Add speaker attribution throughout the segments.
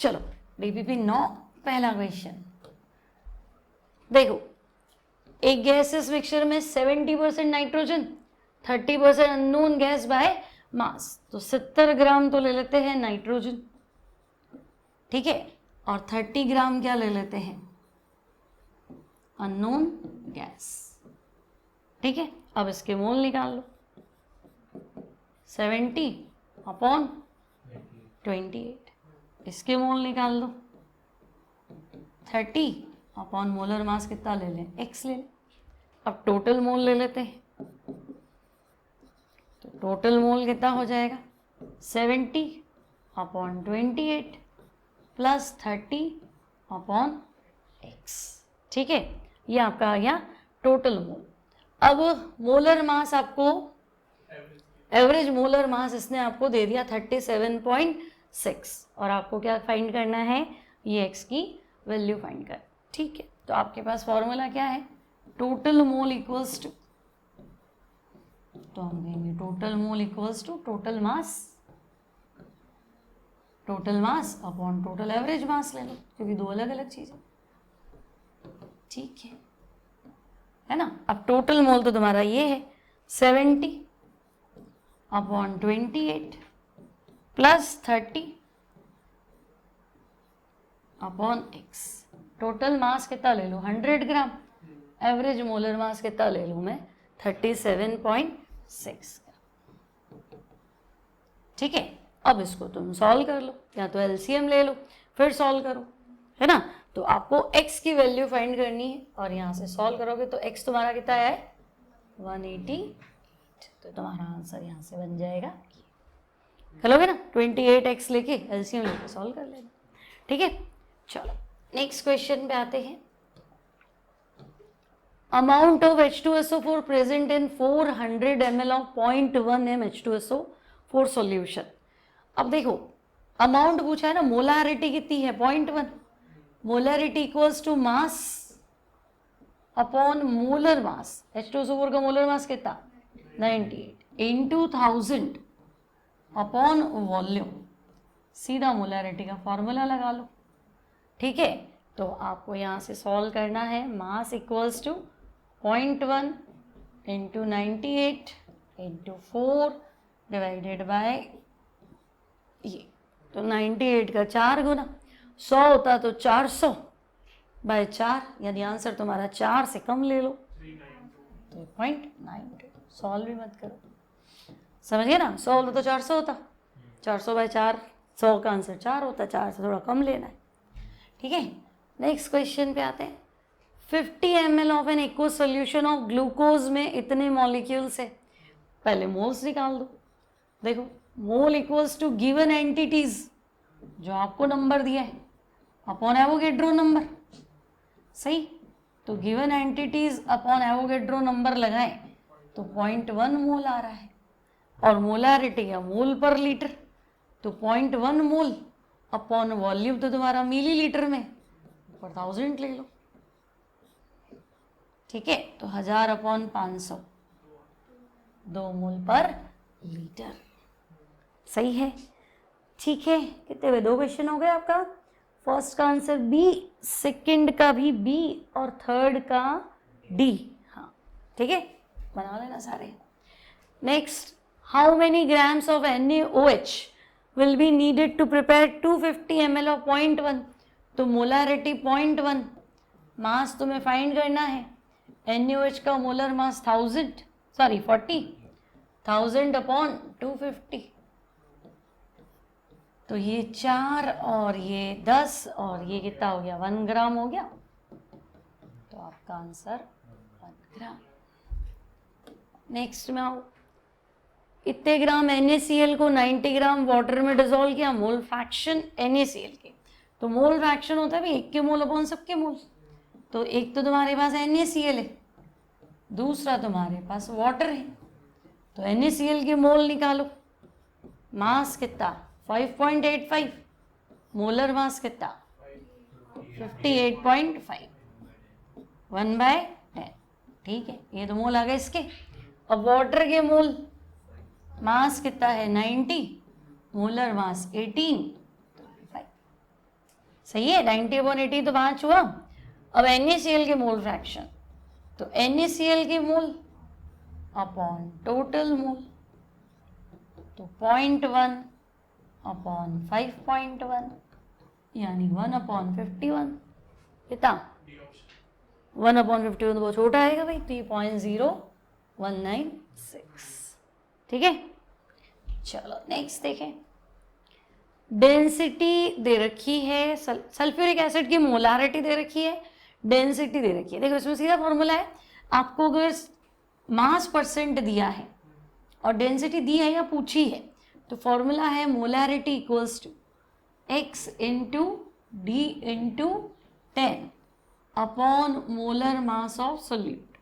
Speaker 1: चलो डीपीपी 9 पहला क्वेश्चन देखो, एक गैसेस मिक्सचर में 70% nitrogen, 30% unknown gas by mass, तो 70 ग्राम तो ले लेते हैं नाइट्रोजन, ठीक है, और 30 ग्राम क्या ले लेते हैं, अननोन गैस, ठीक है। अब इसके मोल निकाल लो, 70 अपॉन 28, इसके मोल निकाल लो, 30 अपॉन मोलर मास कितना ले लें, x ले लें। अब टोटल मोल ले लेते हैं, तो टोटल मोल कितना हो जाएगा, 70 अपॉन 28 प्लस 30 अपॉन x, ठीक है। ये आपका आ गया टोटल मोल। अब मोलर मास आपको, एवरेज मोलर मास इसने आपको दे दिया 37.6, और आपको क्या फाइंड करना है, ये x की वैल्यू फाइंड कर, ठीक है। तो आपके पास फॉर्मूला क्या है, टोटल मोल इक्वल्स टू, तो हम कहेंगे total mole equals to total mass upon total average mass ले लो, क्योंकि दो अलग अलग चीजें, ठीक है ना। अब टोटल मोल तो तुम्हारा ये है 70 upon 28 plus 30 upon x, total mass कितना ले लो 100 ग्राम, एवरेज मोलर मास कितना ले लूँ मैं 37.6, ठीक है। अब इसको तुम सॉल्व कर लो, या तो एलसीएम ले लो फिर सॉल्व करो, है ना। तो आपको x की वैल्यू फाइंड करनी है, और यहाँ से सॉल्व करोगे तो x तुम्हारा कितना है 188, तो तुम्हारा आंसर यहाँ से बन जाएगा, करोगे ना 28x लेके एलसीएम लेके सॉल्व कर लेना, ठीक है। चलो नेक्स्ट क्वेश्चन पे आते हैं। Amount of H2SO4 present in 400 ml of 0.1 m H2SO4 solution. अब देखो अमाउंट पूछा है ना, मोलारिटी कितनी है 0.1, molarity equals to mass upon molar mass, H2SO4 का मोलर मास कितना 98 इंटू 1000 अपॉन वॉल्यूम, सीधा मोलारिटी का फॉर्मूला लगा लो, ठीक है। तो आपको यहाँ से सॉल्व करना है, mass equals to 0.1 into 98 into 4 divided by ये, तो 98 का 4 गुना, 100 होता तो 400 बाय 4, यानी आंसर तुम्हारा 4 से कम ले लो, 3.92, सॉल्व भी मत करो, समझ गए ना। 100 होता तो 400 होता, 400 बाय 4, 100 का आंसर 4 होता, 4 से थोड़ा कम लेना है, ठीक है। नेक्स्ट क्वेश्चन पे आते हैं। 50 ml of an aqueous solution of glucose में इतने मॉलिक्यूल्स है, पहले मोल्स निकाल दो। देखो mole equals to given entities, जो आपको नंबर दिया है, अपॉन एवोगेड्रो नंबर, सही। तो given entities upon Avogadro number लगाएं तो 0.1 मोल आ रहा है, और मोलारिटी है मोल पर लीटर, तो 0.1 मोल अपॉन वॉल्यूम तो तुम्हारा मिलीलीटर में, पर 1000 ले लो, ठीक है। तो 1000 अपॉन 500, 2 मोल पर लीटर, सही है, ठीक है। कितने हुए, 2 क्वेश्चन हो गए आपका। फर्स्ट का आंसर बी, सेकंड का भी बी, और थर्ड का डी, हाँ ठीक है, बना लेना सारे। Next, how many grams of NaOH will be needed to prepare 250 ml of 0.1, तो मोलारिटी 0.1, मास तुम्हें फाइंड करना है, NaOH का मोलर मास 40,000 अपॉन 250, तो ये 4 और ये 10 और ये कितना हो गया 1 ग्राम हो गया, तो आपका आंसर 1 ग्राम। नेक्स्ट में आओ, इतने ग्राम NaCl को 90 ग्राम वाटर में डिसॉल्व किया, मोल फ्रैक्शन NaCl के, तो मोल फ्रैक्शन होता है भाई 1 के मोल अपॉन सबके मोल, तो एक तो तुम्हारे पास NaCl है, दूसरा तुम्हारे पास वाटर है, तो NaCl के मोल निकालो, मास कितना 5.85, मोलर मास कितना 58.5, 1/10, ठीक है। ये तो मोल आ गए इसके। अब वाटर के मोल, मास कितना है 90, मोलर मास 18, सही है, 90/80 तो 5 हुआ। अब NaCl के मोल फ्रैक्शन, तो NaCl के मोल अपॉन टोटल मोल, तो 0.1 अपॉन 5.1 यानी 1/51। कितना? 1/51 तो बहुत छोटा आएगा भाई, तो ये 0.0196। ठीक है, चलो नेक्स्ट देखें। डेंसिटी दे रखी है, सल्फ्यूरिक एसिड की मोलारिटी दे रखी है, डेंसिटी दे रखी है। देखो इसमें सीधा फॉर्मूला है, आपको अगर मास परसेंट दिया है और डेंसिटी दी है या पूछी है, तो फॉर्मूला है molarity equals to x into d into 10 upon molar mass of solute.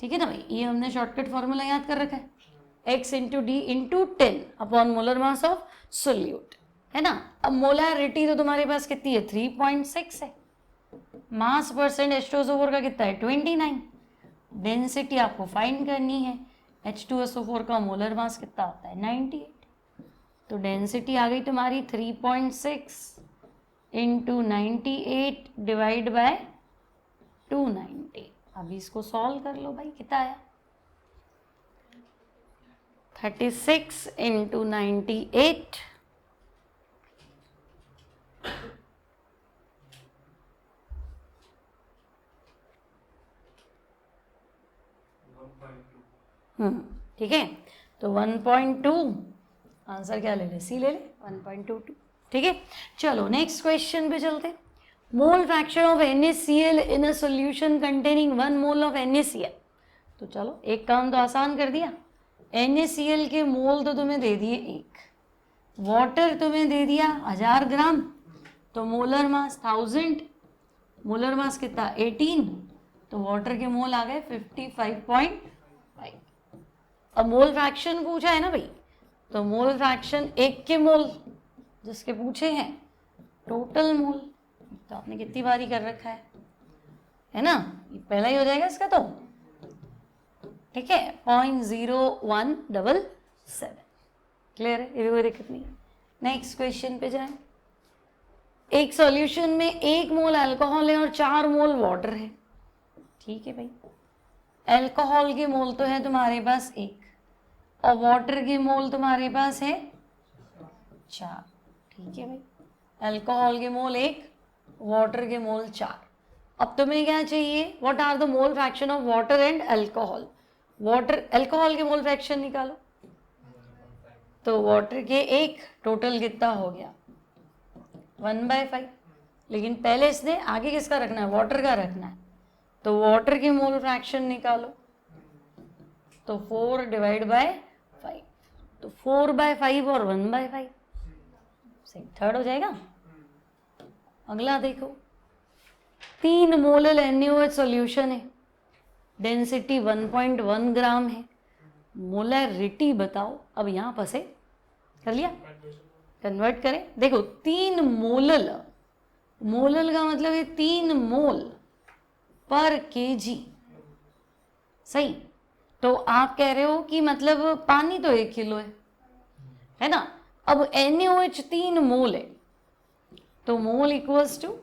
Speaker 1: ठीक है ना भाई, ये हमने शॉर्टकट फॉर्मूला याद कर रखा है, x into d into 10 upon molar mass of solute, है ना। अब मोलारिटी तो तुम्हारे पास कितनी है, 3.6 है। मास परसेंट H2SO4 का कितना है, 29। डेंसिटी आपको फाइंड करनी है, H2SO4 का मोलर मास कितना होता है, 98। तो डेंसिटी आ गई तुम्हारी 3.6 इंटू 98 डिवाइड बाय 290। अभी इसको सॉल्व कर लो भाई, कितना आया, 36 इंटू 98 ठीक है, तो 1.2 आंसर क्या ले ले, सी ले ले, 1.22। ठीक है, चलो नेक्स्ट क्वेश्चन पे चलते। मोल fraction of NaCl in a solution containing 1 mole of NaCl। तो चलो एक काम तो आसान कर दिया, NaCl के मोल तो तुम्हें दे दिए 1, वाटर तुम्हें दे दिया 1000 ग्राम, तो मोलर मास 1000, मोलर मास कितना 18, तो वाटर के मोल आ गए 55.5। अब मोल फ्रैक्शन पूछा है ना भाई, तो मोल फ्रैक्शन 1 के मोल जिसके पूछे हैं, टोटल मोल तो आपने कितनी बारी कर रखा है ना, ये पहला ही हो जाएगा इसका तो। ठीक है, 0.0177। क्लियर है, ये कोई दिक्कत नहीं। नेक्स्ट क्वेश्चन पे जाएं। एक सॉल्यूशन में 1 मोल अल्कोहल है और 4 मोल वाटर है। ठीक है भाई, अल्कोहल के मोल तो है तुम्हारे पास 1 और वाटर के मोल तुम्हारे पास है 4। ठीक है भाई, अल्कोहल के मोल 1, वाटर के मोल 4। अब तुम्हें क्या चाहिए, what are the mole fraction of water and alcohol. Water alcohol के मोल फ्रैक्शन निकालो, तो वाटर के 1, टोटल कितना हो गया 1/5। लेकिन पहले इसने आगे किसका रखना है, वाटर का रखना है, तो वाटर के मोल फ्रैक्शन निकालो, तो 4 डिवाइड बाय 5, तो 4/5 और 1/5, सही, थर्ड हो जाएगा। अगला देखो, 3 मोलल NaOH सॉल्यूशन है, डेंसिटी 1.1 ग्राम है, मोलैरिटी बताओ। अब यहाँ पर से कर लिया, कन्वर्ट करें। देखो 3 मोलल, मोलल का मतलब है 3 मोल पर kg, सही। तो आप कह रहे हो कि मतलब पानी तो 1 किलो है ना। अब NaOH 3 मोल है, तो mole equals to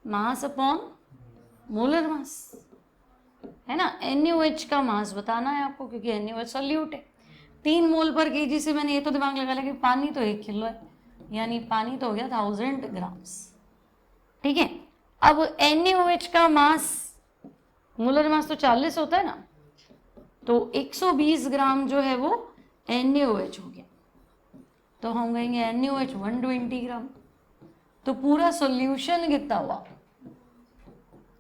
Speaker 1: mass upon molar mass, है ना। NaOH का मास बताना है आपको, क्योंकि NaOH सॉल्यूट है। 3 मोल पर केजी से मैंने ये तो दिमाग लगा लिया कि पानी तो 1 किलो है, यानी पानी तो हो गया 1000 ग्राम्स। ठीक है, अब NaOH का मास, मोलर मास तो 40 होता है ना, तो 120 ग्राम जो है वो NaOH हो गया, तो हम कहेंगे NaOH 120 ग्राम। तो पूरा सॉल्यूशन कितना हुआ,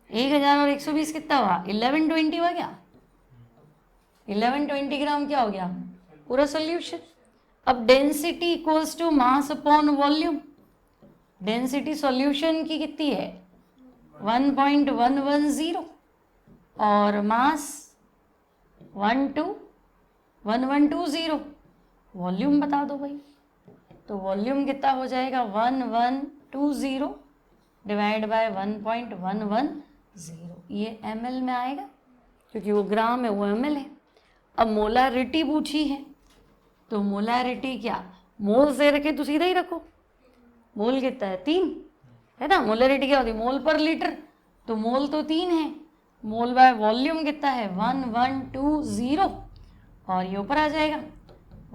Speaker 1: 1000 और 120 कितना हुआ, 1120 हुआ क्या, 1120 ग्राम क्या हो गया पूरा सॉल्यूशन। अब density equals to mass upon volume, density solution की कितनी है 1.110 और मास 1120, वॉल्यूम बता दो भाई, तो वॉल्यूम कितना हो जाएगा 1120 डिवाइड बाय 1.110, ये ml में आएगा क्योंकि वो ग्राम है, वो ml है। अब मोलारिटी पूछी है, तो मोलारिटी क्या, मोल से रखे तो सीधा ही रखो, मोल कितना है 3, है ना। मोलरिटी क्या होती है, मोल पर लीटर, तो मोल तो 3 है, मोल बाय वॉल्यूम कितना है 1120, और ये ऊपर आ जाएगा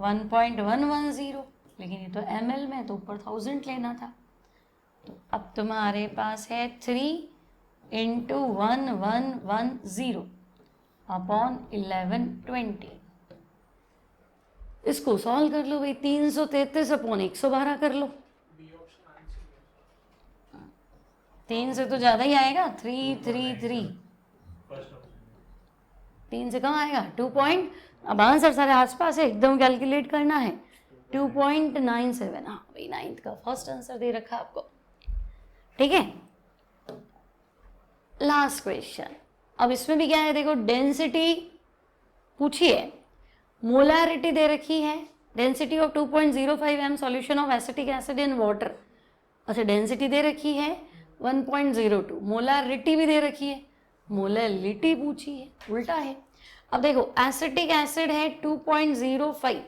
Speaker 1: 1.110, लेकिन ये तो ml में, तो ऊपर 1000 लेना था। तो अब तुम्हारे पास है 3 इंटू 1110 अपॉन 1120। इसको सॉल्व कर लो भाई, 333 अपॉन 112 कर लो। 3 से तो ज़्यादा ही आएगा, 333, 3 से कम आएगा 2 पॉइंट, अब आंसर सारे आसपास है, एकदम कैलकुलेट करना है 2.97। हाँ भाई 9th का फर्स्ट आंसर दे रखा आपको, ठीक है। लास्ट क्वेश्चन, अब इसमें भी क्या है देखो, डेंसिटी पूछी है, मोलारिटी दे रखी है, density of 2.05 m solution of acetic acid in water. अच्छा डेंसिटी दे रखी है 1.02, मोलारिटी भी दे रखी है, मोलालिटी पूछी है, उल्टा है। अब देखो एसिटिक एसिड है 2.05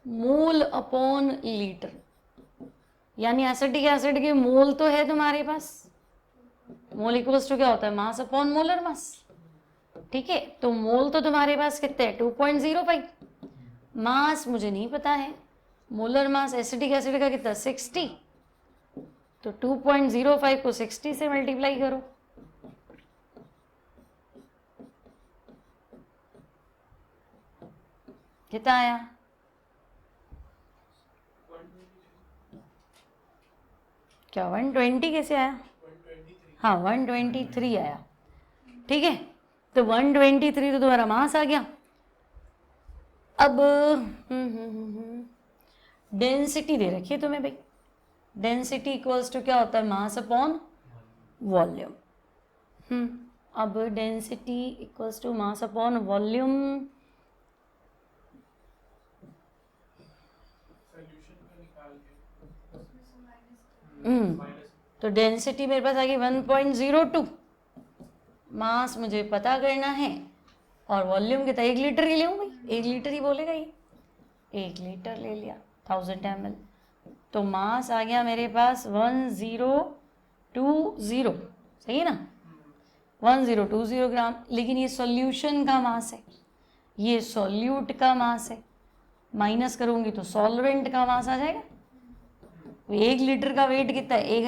Speaker 1: मोल अपॉन लीटर, यानी एसिटिक एसिड के मोल तो है तुम्हारे पास, मोल इक्वल्स टू क्या होता है, मास अपॉन मोलर मास, ठीक है। तो मोल तो तुम्हारे पास कितने हैं 2.05, मास मुझे नहीं पता है, मोलर मास एसिटिक एसिड का कितना 60, तो 2.05 को 60 से मल्टीप्लाई करो, कितना आया, क्या 120 कैसे आया, हाँ 123 आया, ठीक है। तो 123 तो तुम्हारा मास आ गया। अब डेंसिटी दे रखी है तुम्हें भाई, डेंसिटी इक्वल्स टू क्या होता है, मास अपॉन वॉल्यूम। अब density equals to mass upon volume, तो डेंसिटी मेरे पास आ गई 1.02, मास मुझे पता करना है, और वॉल्यूम कितना 1 लीटर ही लूँ भाई, 1 लीटर ही बोलेगा ये, 1 लीटर ले लिया 1000 ml, तो मास आ गया मेरे पास 1020, सही है ना, 1020 ग्राम। लेकिन ये सॉल्यूशन का मास है, ये सॉल्यूट का मास है, माइनस करूँगी तो सॉल्वेंट का मास आ जाएगा। 1 लीटर का वेट कितना है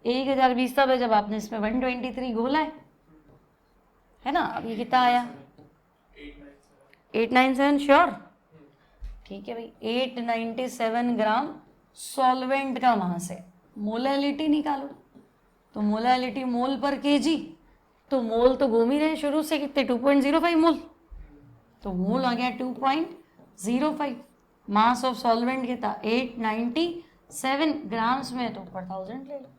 Speaker 1: 1020 तब है जब आपने इसमें 123 घोला है ना। अब ये कितना आया 897, श्योर, ठीक है भाई 897 ग्राम सॉल्वेंट का मास है। मोलालिटी निकालो, तो मोलालिटी मोल पर केजी, तो मोल तो घूम ही रहे शुरू से कितने 2.05 मोल, तो मोल आ गया 2.05, मास ऑफ सॉल्वेंट कितना 897 ग्राम्स में, तो पर 1000 ले लो,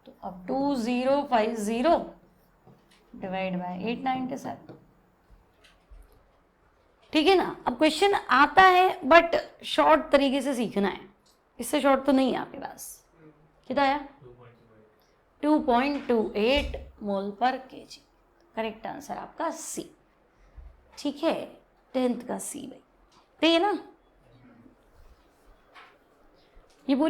Speaker 1: तो अब 2050 डिवाइड बाय 897, ठीक है ना। अब क्वेश्चन आता है बट शॉर्ट तरीके से सीखना है, इससे शॉर्ट तो नहीं है आपके पास। कितना आया 2.28 मोल पर केजी, करेक्ट आंसर आपका सी, ठीक है 10th का सी भाई, ठीक है ना।